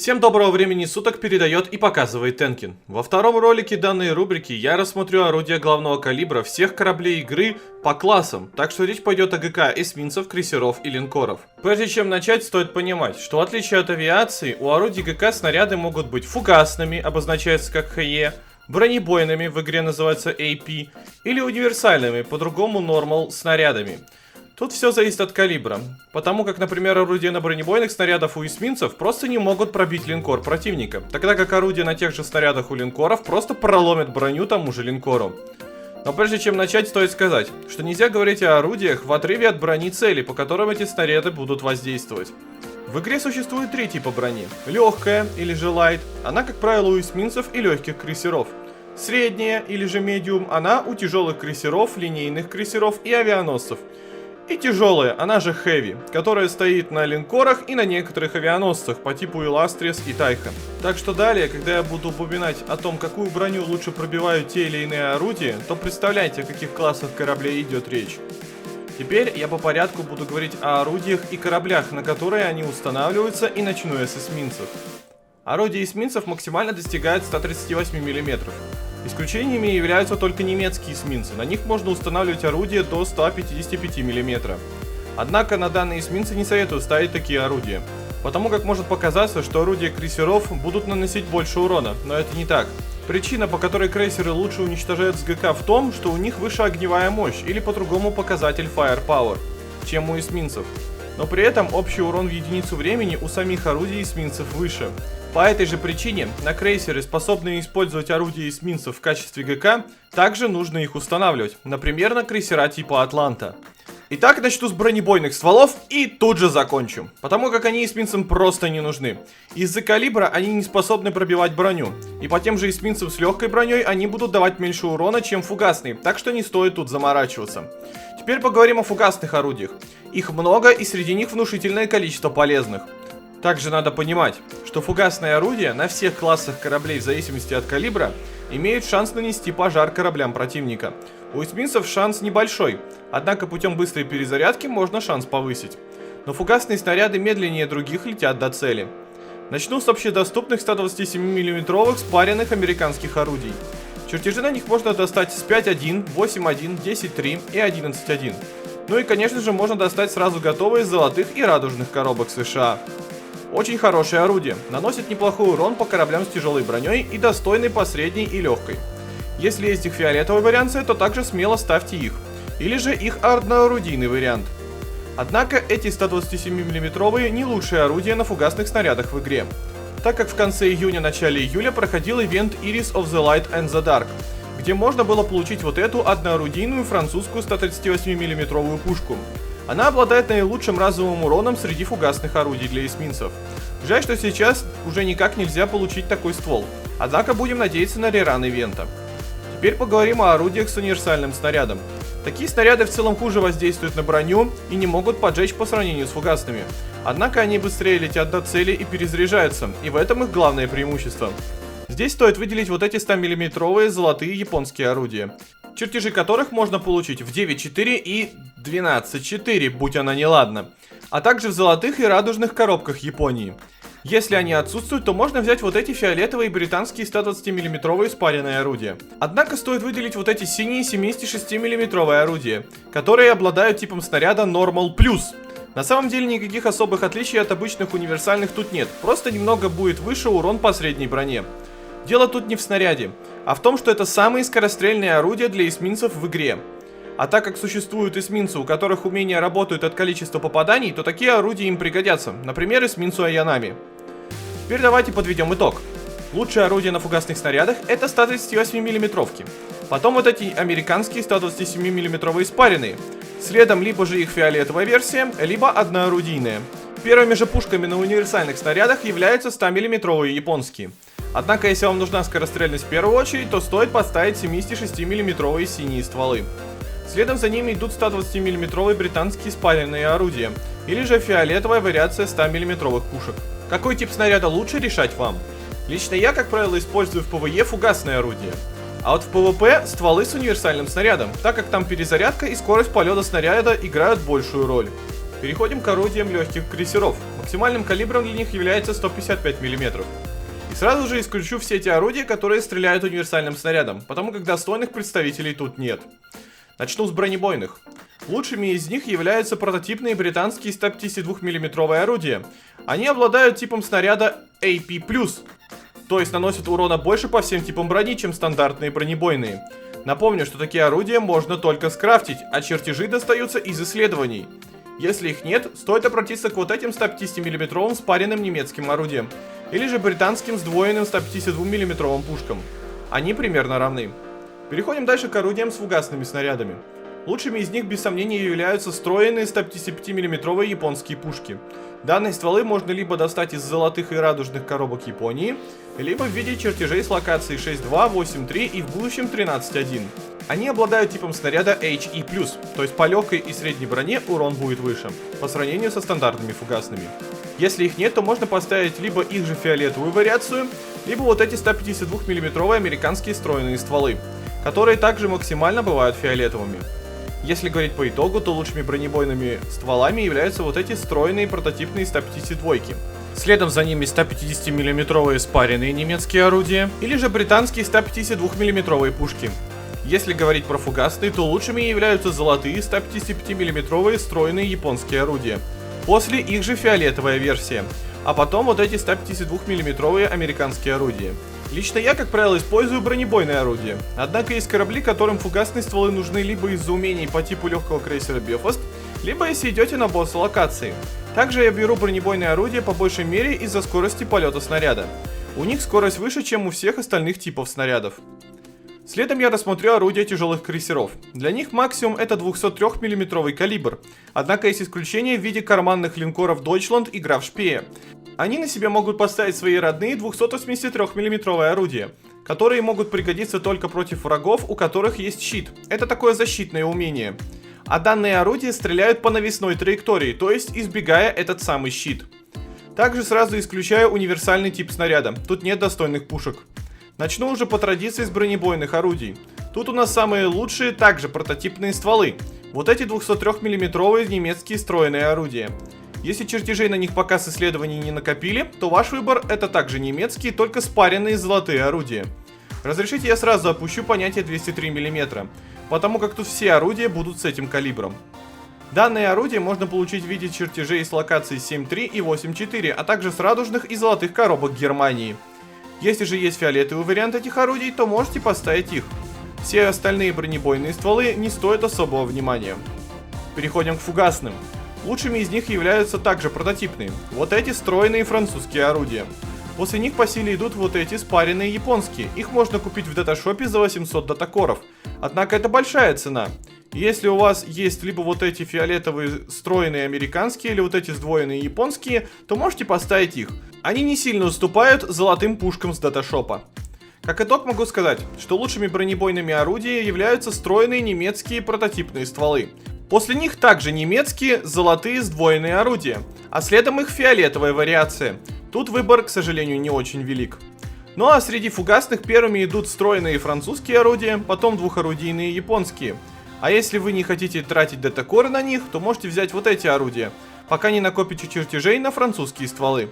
Всем доброго времени суток передает и показывает Тенкин. Во втором ролике данной рубрики я рассмотрю орудия главного калибра всех кораблей игры по классам, так что речь пойдет о ГК эсминцев, крейсеров и линкоров. Прежде чем начать, стоит понимать, что в отличие от авиации, у орудий ГК снаряды могут быть фугасными, обозначается как ХЕ, бронебойными, в игре называется AP, или универсальными, по-другому Normal снарядами. Тут все зависит от калибра, потому как, например, орудия на бронебойных снарядах у эсминцев просто не могут пробить линкор противника, тогда как орудия на тех же снарядах у линкоров просто проломят броню тому же линкору. Но прежде чем начать, стоит сказать, что нельзя говорить о орудиях в отрыве от брони цели, по которым эти снаряды будут воздействовать. В игре существует три типа брони. Легкая, или же light, она, как правило, у эсминцев и легких крейсеров. Средняя, или же medium, она у тяжелых крейсеров, линейных крейсеров и авианосцев. И тяжелая, она же Heavy, которая стоит на линкорах и на некоторых авианосцах по типу Illustrious и Titan. Так что далее, когда я буду упоминать о том, какую броню лучше пробивают те или иные орудия, то представляйте, о каких классах кораблей идет речь. Теперь я по порядку буду говорить о орудиях и кораблях, на которые они устанавливаются, и начну я с эсминцев. Орудия эсминцев максимально достигают 138 мм. Исключениями являются только немецкие эсминцы, на них можно устанавливать орудия до 155 мм. Однако на данные эсминцы не советую ставить такие орудия, потому как может показаться, что орудия крейсеров будут наносить больше урона, но это не так. Причина, по которой крейсеры лучше уничтожают с ГК, в том, что у них выше огневая мощь, или по-другому показатель Firepower, чем у эсминцев. Но при этом общий урон в единицу времени у самих орудий эсминцев выше. По этой же причине на крейсеры, способные использовать орудия эсминцев в качестве ГК, также нужно их устанавливать, например, на крейсера типа Атланта. Итак, начну с бронебойных стволов и тут же закончу, потому как они эсминцам просто не нужны. Из-за калибра они не способны пробивать броню, и по тем же эсминцам с легкой броней они будут давать меньше урона, чем фугасные, так что не стоит тут заморачиваться. Теперь поговорим о фугасных орудиях. Их много, и среди них внушительное количество полезных. Также надо понимать, что фугасные орудия на всех классах кораблей в зависимости от калибра имеют шанс нанести пожар кораблям противника. У эсминцев шанс небольшой, однако путем быстрой перезарядки можно шанс повысить. Но фугасные снаряды медленнее других летят до цели. Начну с общедоступных 127 мм спаренных американских орудий. Чертежи на них можно достать с 5.1, 8.1, 10.3 и 11.1. Ну и конечно же можно достать сразу готовые из золотых и радужных коробок США. Очень хорошее орудие, наносит неплохой урон по кораблям с тяжелой броней и достойный по средней и легкой. Если есть их фиолетовая варианция, то также смело ставьте их, или же их одноорудийный вариант. Однако эти 127 мм не лучшие орудия на фугасных снарядах в игре, так как в конце июня-начале июля проходил ивент Iris of the Light and the Dark, где можно было получить вот эту одноорудийную французскую 138 мм пушку. Она обладает наилучшим разовым уроном среди фугасных орудий для эсминцев. Жаль, что сейчас уже никак нельзя получить такой ствол, однако будем надеяться на реран ивента. Теперь поговорим о орудиях с универсальным снарядом. Такие снаряды в целом хуже воздействуют на броню и не могут поджечь по сравнению с фугасными. Однако они быстрее летят до цели и перезаряжаются, и в этом их главное преимущество. Здесь стоит выделить вот эти 100 мм золотые японские орудия, чертежи которых можно получить в 9.4 и 12.4, будь она неладна, а также в золотых и радужных коробках Японии. Если они отсутствуют, то можно взять вот эти фиолетовые британские 120 мм спаренные орудия. Однако стоит выделить вот эти синие 76 мм орудия, которые обладают типом снаряда Normal Plus. На самом деле никаких особых отличий от обычных универсальных тут нет, просто немного будет выше урон по средней броне. Дело тут не в снаряде, а в том, что это самые скорострельные орудия для эсминцев в игре. А так как существуют эсминцы, у которых умения работают от количества попаданий, то такие орудия им пригодятся, например, эсминцу Аянами. Теперь давайте подведем итог. Лучшие орудия на фугасных снарядах это 138 мм. Потом вот эти американские 127 мм спаренные. Следом либо же их фиолетовая версия, либо одноорудийная. Первыми же пушками на универсальных снарядах являются 100 мм японские. Однако, если вам нужна скорострельность в первую очередь, то стоит поставить 76 мм синие стволы. Следом за ними идут 120 мм британские спаренные орудия, или же фиолетовая вариация 100 мм пушек. Какой тип снаряда лучше, решать вам. Лично я, как правило, использую в ПВЕ фугасное орудие, а вот в ПВП стволы с универсальным снарядом, так как там перезарядка и скорость полета снаряда играют большую роль. Переходим к орудиям легких крейсеров. Максимальным калибром для них является 155 мм. И сразу же исключу все эти орудия, которые стреляют универсальным снарядом, потому как достойных представителей тут нет. Начну с бронебойных. Лучшими из них являются прототипные британские 152 мм орудия. Они обладают типом снаряда AP+, то есть наносят урона больше по всем типам брони, чем стандартные бронебойные. Напомню, что такие орудия можно только скрафтить, а чертежи достаются из исследований. Если их нет, стоит обратиться к вот этим 150 мм спаренным немецким орудиям, или же британским сдвоенным 152 мм пушкам. Они примерно равны. Переходим дальше к орудиям с фугасными снарядами. Лучшими из них без сомнения являются встроенные 155 мм японские пушки. Данные стволы можно либо достать из золотых и радужных коробок Японии, либо в виде чертежей с локацией 6.2, 8.3 и в будущем 13.1. Они обладают типом снаряда HE+, то есть по легкой и средней броне урон будет выше, по сравнению со стандартными фугасными. Если их нет, то можно поставить либо их же фиолетовую вариацию, либо вот эти 152 мм американские встроенные стволы, которые также максимально бывают фиолетовыми. Если говорить по итогу, то лучшими бронебойными стволами являются вот эти встроенные прототипные 152-ки. Следом за ними 150 мм спаренные немецкие орудия, или же британские 152 мм пушки. Если говорить про фугасные, то лучшими являются золотые 155 мм встроенные японские орудия. После их же фиолетовая версия. А потом вот эти 152 мм американские орудия. Лично я, как правило, использую бронебойные орудия. Однако есть корабли, которым фугасные стволы нужны либо из-за умений по типу легкого крейсера Бефост, либо если идете на босса локации. Также я беру бронебойные орудия по большей мере из-за скорости полета снаряда. У них скорость выше, чем у всех остальных типов снарядов. Следом я рассмотрю орудия тяжелых крейсеров. Для них максимум это 203 мм калибр. Однако есть исключения в виде карманных линкоров Deutschland и Graf Spee. Они на себя могут поставить свои родные 283 мм орудия, которые могут пригодиться только против врагов, у которых есть щит. Это такое защитное умение. А данные орудия стреляют по навесной траектории, то есть избегая этот самый щит. Также сразу исключаю универсальный тип снаряда, тут нет достойных пушек. Начну уже по традиции с бронебойных орудий. Тут у нас самые лучшие также прототипные стволы. Вот эти 203 мм немецкие встроенные орудия. Если чертежей на них пока с исследований не накопили, то ваш выбор это также немецкие, только спаренные золотые орудия. Разрешите я сразу опущу понятие 203 мм, потому как тут все орудия будут с этим калибром. Данные орудия можно получить в виде чертежей с локацией 7.3 и 8.4, а также с радужных и золотых коробок Германии. Если же есть фиолетовый вариант этих орудий, то можете поставить их. Все остальные бронебойные стволы не стоят особого внимания. Переходим к фугасным. Лучшими из них являются также прототипные, вот эти встроенные французские орудия. После них по силе идут вот эти спаренные японские, их можно купить в даташопе за 800 датакоров, однако это большая цена. Если у вас есть либо вот эти фиолетовые встроенные американские, или вот эти сдвоенные японские, то можете поставить их. Они не сильно уступают золотым пушкам с даташопа. Как итог могу сказать, что лучшими бронебойными орудиями являются встроенные немецкие прототипные стволы. После них также немецкие золотые сдвоенные орудия, а следом их фиолетовая вариация. Тут выбор, к сожалению, не очень велик. Ну а среди фугасных первыми идут встроенные французские орудия, потом двухорудийные японские. А если вы не хотите тратить датакоры на них, то можете взять вот эти орудия, пока не накопите чертежей на французские стволы.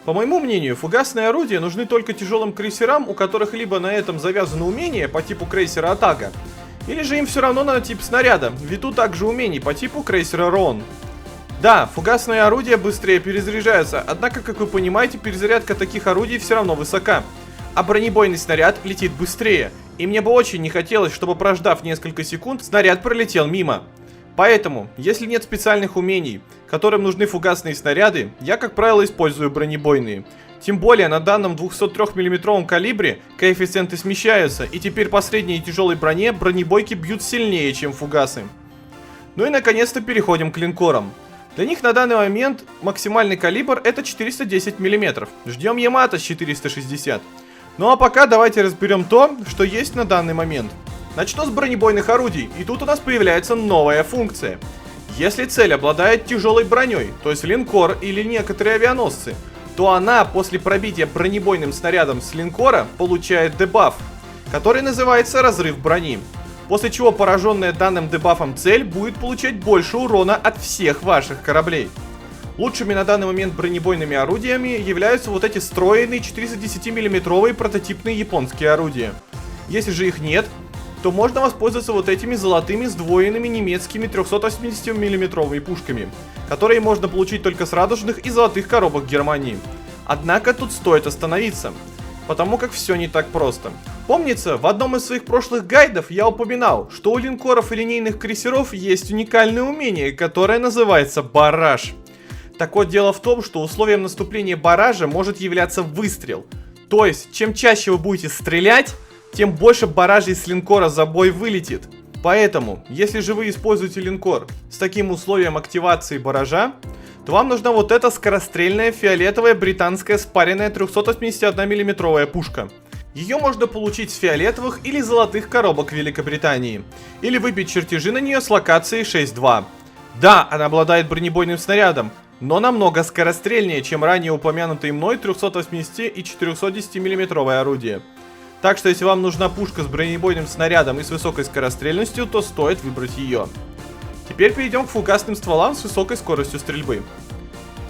По моему мнению, фугасные орудия нужны только тяжелым крейсерам, у которых либо на этом завязано умение по типу крейсера Атага, или же им все равно на тип снаряда, ввиду также умений по типу крейсера Рон. Да, фугасные орудия быстрее перезаряжаются, однако, как вы понимаете, перезарядка таких орудий все равно высока. А бронебойный снаряд летит быстрее, и мне бы очень не хотелось, чтобы, прождав несколько секунд, снаряд пролетел мимо. Поэтому, если нет специальных умений, которым нужны фугасные снаряды, я, как правило, использую бронебойные. Тем более на данном 203 мм калибре коэффициенты смещаются, и теперь по средней и тяжелой броне бронебойки бьют сильнее, чем фугасы. Ну и наконец-то переходим к линкорам. Для них на данный момент максимальный калибр это 410 мм. Ждем Ямато с 460. Ну а пока давайте разберем то, что есть на данный момент. Начну с бронебойных орудий, и тут у нас появляется новая функция. Если цель обладает тяжелой броней, то есть линкор или некоторые авианосцы, то она после пробития бронебойным снарядом с линкора получает дебаф, который называется разрыв брони. после чего пораженная данным дебафом цель будет получать больше урона от всех ваших кораблей. Лучшими на данный момент бронебойными орудиями являются вот эти стройные 410 мм прототипные японские орудия. Если же их нет, то можно воспользоваться вот этими золотыми сдвоенными немецкими 380 мм пушками, которые можно получить только с радужных и золотых коробок Германии. Однако тут стоит остановиться, потому как все не так просто. Помнится, в одном из своих прошлых гайдов я упоминал, что у линкоров и линейных крейсеров есть уникальное умение, которое называется барраж. Так вот, дело в том, что условием наступления барража может являться выстрел. То есть, чем чаще вы будете стрелять, тем больше барражей с линкора за бой вылетит. Поэтому, если же вы используете линкор с таким условием активации барража, то вам нужна вот эта скорострельная фиолетовая британская спаренная 381 мм пушка. Ее можно получить с фиолетовых или золотых коробок Великобритании, или выбить чертежи на нее с локацией 6.2. Да, она обладает бронебойным снарядом, но намного скорострельнее, чем ранее упомянутые мной 380 и 410 мм орудия. Так что если вам нужна пушка с бронебойным снарядом и с высокой скорострельностью, то стоит выбрать ее. Теперь перейдем к фугасным стволам с высокой скоростью стрельбы.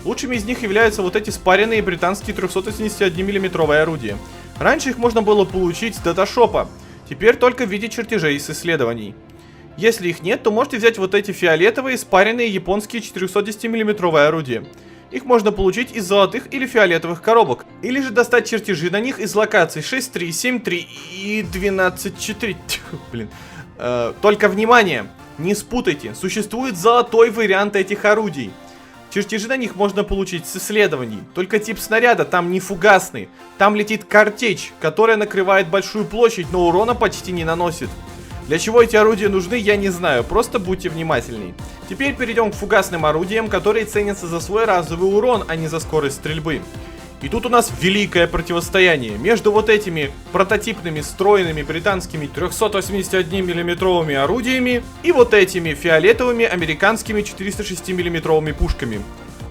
Лучшими из них являются вот эти спаренные британские 381 мм орудия. Раньше их можно было получить с даташопа, теперь только в виде чертежей с исследований. Если их нет, то можете взять вот эти фиолетовые спаренные японские 410 мм орудия. Их можно получить из золотых или фиолетовых коробок, или же достать чертежи на них из локаций 6.3, 7.3 и 12.4. Блин. Только внимание, не спутайте, существует золотой вариант этих орудий. Чертежи на них можно получить с исследований, только тип снаряда там не фугасный, там летит картечь, которая накрывает большую площадь, но урона почти не наносит. Для чего эти орудия нужны, я не знаю, просто будьте внимательней. Теперь перейдем к фугасным орудиям, которые ценятся за свой разовый урон, а не за скорость стрельбы. И тут у нас великое противостояние между вот этими прототипными стройными британскими 381 мм орудиями и вот этими фиолетовыми американскими 406 мм пушками.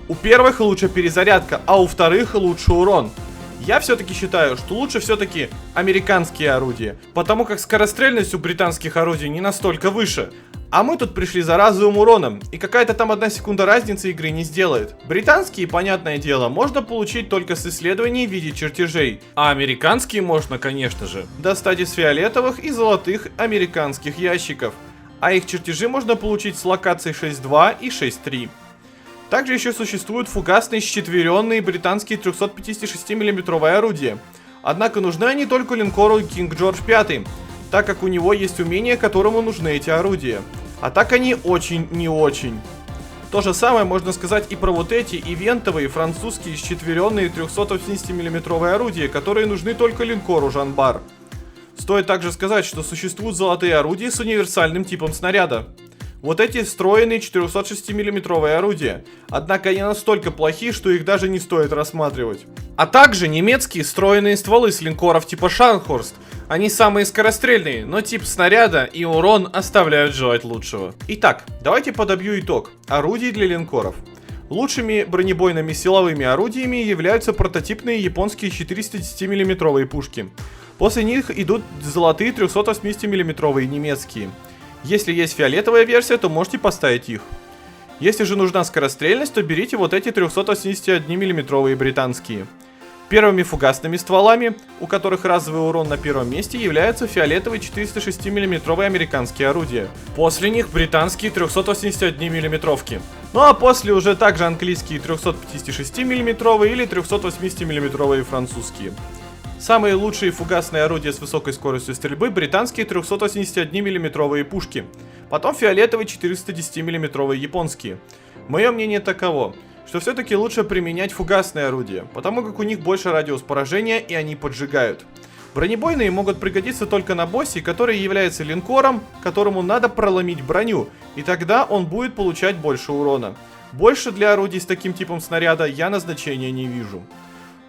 У первых лучше перезарядка, а у вторых лучше урон. Я все-таки считаю, что лучше все-таки американские орудия, потому как скорострельность у британских орудий не настолько выше. А мы тут пришли за разовым уроном, и какая-то там 1 секунда разницы игры не сделает. Британские, понятное дело, можно получить только с исследований в виде чертежей, а американские можно, конечно же, достать из фиолетовых и золотых американских ящиков, а их чертежи можно получить с локаций 6.2 и 6.3. Также еще существуют фугасные счетверенные британские 356 мм орудия. Однако нужны они только линкору King George V, так как у него есть умение, которому нужны эти орудия. А так они очень не очень. То же самое можно сказать и про вот эти ивентовые французские счетверенные 380 мм орудия, которые нужны только линкору Жанбар. Стоит также сказать, что существуют золотые орудия с универсальным типом снаряда. Вот эти встроенные 406 мм орудия, однако они настолько плохи, что их даже не стоит рассматривать. А также немецкие встроенные стволы с линкоров типа Шарнхорст. Они самые скорострельные, но тип снаряда и урон оставляют желать лучшего. Итак, давайте подобью итог орудий для линкоров. Лучшими бронебойными силовыми орудиями являются прототипные японские 410 мм пушки. После них идут золотые 380 мм немецкие. Если есть фиолетовая версия, то можете поставить их. Если же нужна скорострельность, то берите вот эти 381 мм британские. Первыми фугасными стволами, у которых разовый урон на первом месте, являются фиолетовые 406 мм американские орудия. После них британские 381 мм. Ну а после уже также английские 356 мм или 380 мм французские. Самые лучшие фугасные орудия с высокой скоростью стрельбы — британские 381 мм пушки. Потом фиолетовые 410 мм японские. Мое мнение таково, что все-таки лучше применять фугасные орудия, потому как у них больше радиус поражения и они поджигают. Бронебойные могут пригодиться только на боссе, который является линкором, которому надо проломить броню, и тогда он будет получать больше урона. Больше для орудий с таким типом снаряда я назначения не вижу.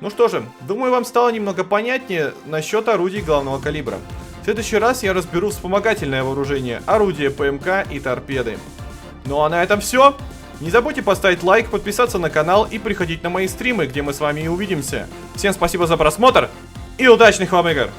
Ну что же, думаю, вам стало немного понятнее насчет орудий главного калибра. В следующий раз я разберу вспомогательное вооружение, орудия ПМК и торпеды. Ну а на этом все. Не забудьте поставить лайк, подписаться на канал и приходить на мои стримы, где мы с вами и увидимся. Всем спасибо за просмотр и удачных вам игр!